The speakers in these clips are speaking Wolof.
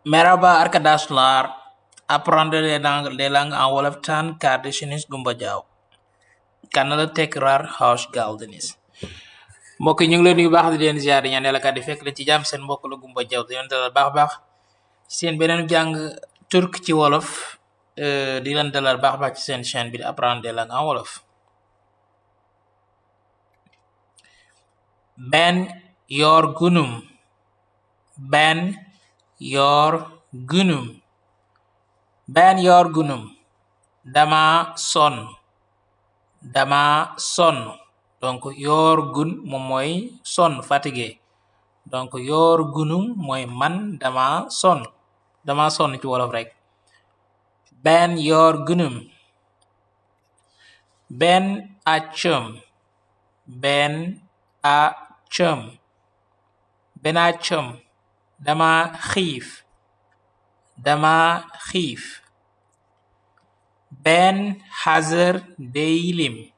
Merhaba arkadaşlar. Apprendre les langues en Wolof'tan kardeşiniz Gumba Jaw. Kanalu tekrar hoş geldiniz. Mbokk yi ñu ngi leen yu baax di leen ziar di ñaan yàlla kat di fekk leen ci jàmm seen mbokk la Gumba Jaw di leen dalal baax seen beneen jàng turc ci wolof di leen dalal baax ci seen chaîne bi di Apprendre les langues en Wolof. Ben yorgunum. Ben yorgunum. Ben yorgunum. Dama sonn. Donc yorgun moom mooy sonn fatigué. Donc yorgunum mooy man dama sonn ci wolof rek. Ben yorgunum. Ben açım. Dama xiif. Ben hazır değilim.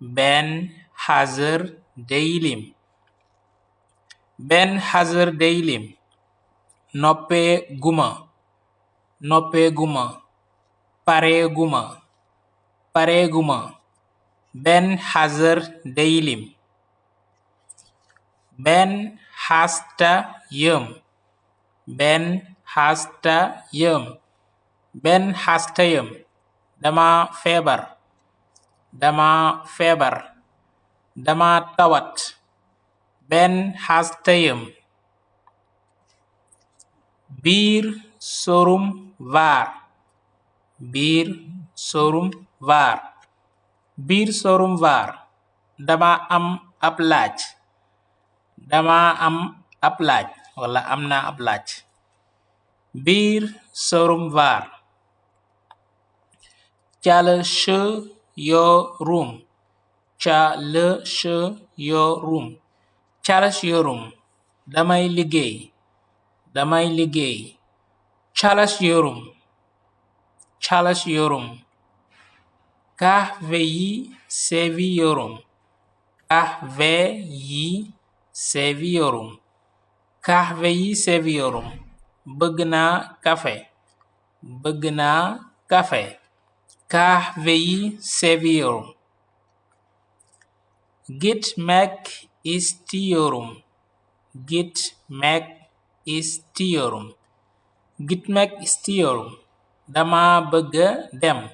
Ben hazır değilim. Noppeeguma. Pareeguma. Ben hazır değilim. Ben hastayım. Dama feebar. Dama tawat. Ben hastayım. Bir sorum var. Dama am ab laaj. Wala am naa ab laaj. Bir sorum var. Çalışıyorum. Damay liggéey. Çalışıyorum. Kahveyi seviyorum. Bëgg naa kafe. Kahveyi seviyorum. Gitmek istiyorum. Dama bëgga dem.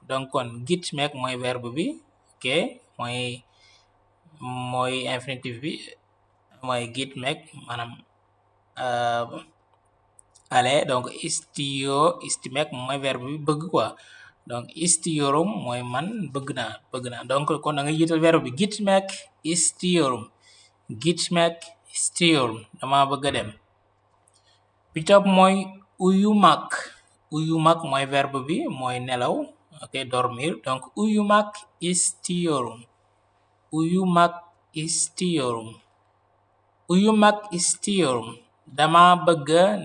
Donc kon gitmek mooy verbe bi, ok, mooy infinitif bi, mooy gitmek maanaam ale. Donc istimek mooy verbe bi bëgg quoi. Donc istiyorum mooy man bëgg naa. Donc kon da nga jiital verbe bi gitmek istiyorum. Dama bëgga dem. Bi topp mooy uyumak mooy verbe bi mooy nelaw, ok, dormir. Donc uyumak istiyorum. Dama bëgga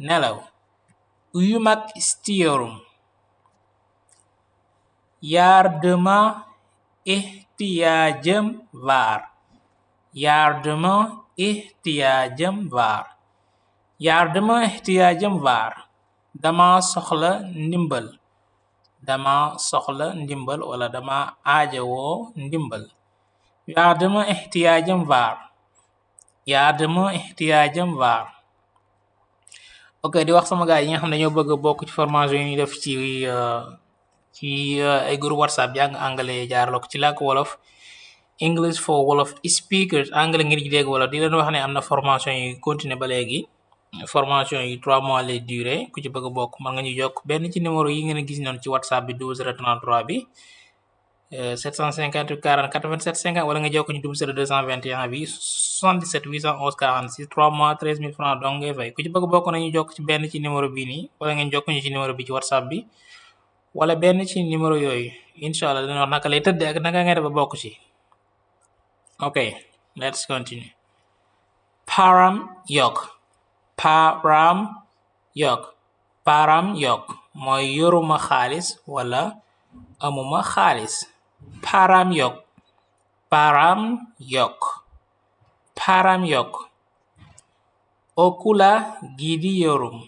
nelaw. Uyumak istiyorum. Yardıma ihtiyacım var. Dama soxla ndimbal. Wala dama aajowoo ndimbal. Yardıma ihtiyacım var. Ok, di wax sama gars yi nga xam ne dañoo bëgg a bokk ci formation yi ñuy def ci ay groupe WhatsApp jàng anglais jaarloo ko ci làkku wolof, English for Wolof speakers, anglais ngir ji dégg wolof. Di leen wax ne am na formation yi continuer ba léegi. Formation yi 3 mois lay durer. Ku ci bëgg a bokk mën nga ñu jokk benn ci numéro yi ngeen gis noonu ci WhatsApp bi 0033 bi 758 40 87 50, wala nga jokk ñu 221 bi 77 811 46 3 mois 13 000 francs donc ngay fay. Ku ci bëgg bokk nañu jokk ci benn ci numéro bii nii, wala ngeen jokk ñu ci numéro bi ci WhatsApp bi, wala benn ci numéro yooyu. Inshallah dina wax naka lay tëdd ak naka ngay def ba bokk ci. Ok, let's continue. Param yok mooy yoruma xaalis wala amuma xaalis. Param yok. Haram yok. Okula gidiyorum.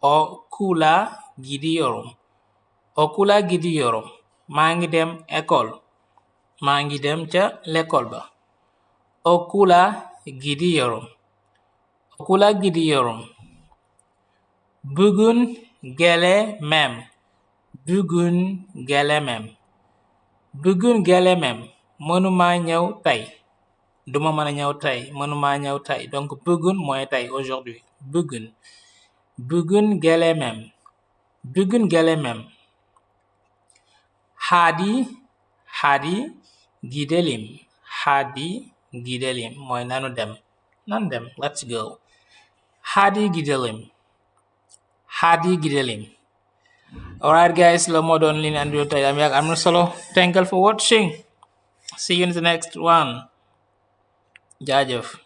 Okula gidiyorum. Okula gidiyorum. maa ngi dem école. maa ngi dem ca l'école ba. Okula gidiyorum. Okula gidiyorum. Bugün gelemem. Bugün gelemem. Bugün gelemem. mënuma ñëw tey. duma mën a ñëw tey. mënuma ñëw tey. donc bugün mooy tey aujourd'hui. Bugün gelemem. Bugün gelemem. Hadi gidelim. Hadi gidelim mooy nanu dem. Let's go. Hadi gidelim. Hadi gidelim. Alright guys, lo moo doon li ñu andi tey am na solo. Thank you for watching. See you in the next one. Jaajëf.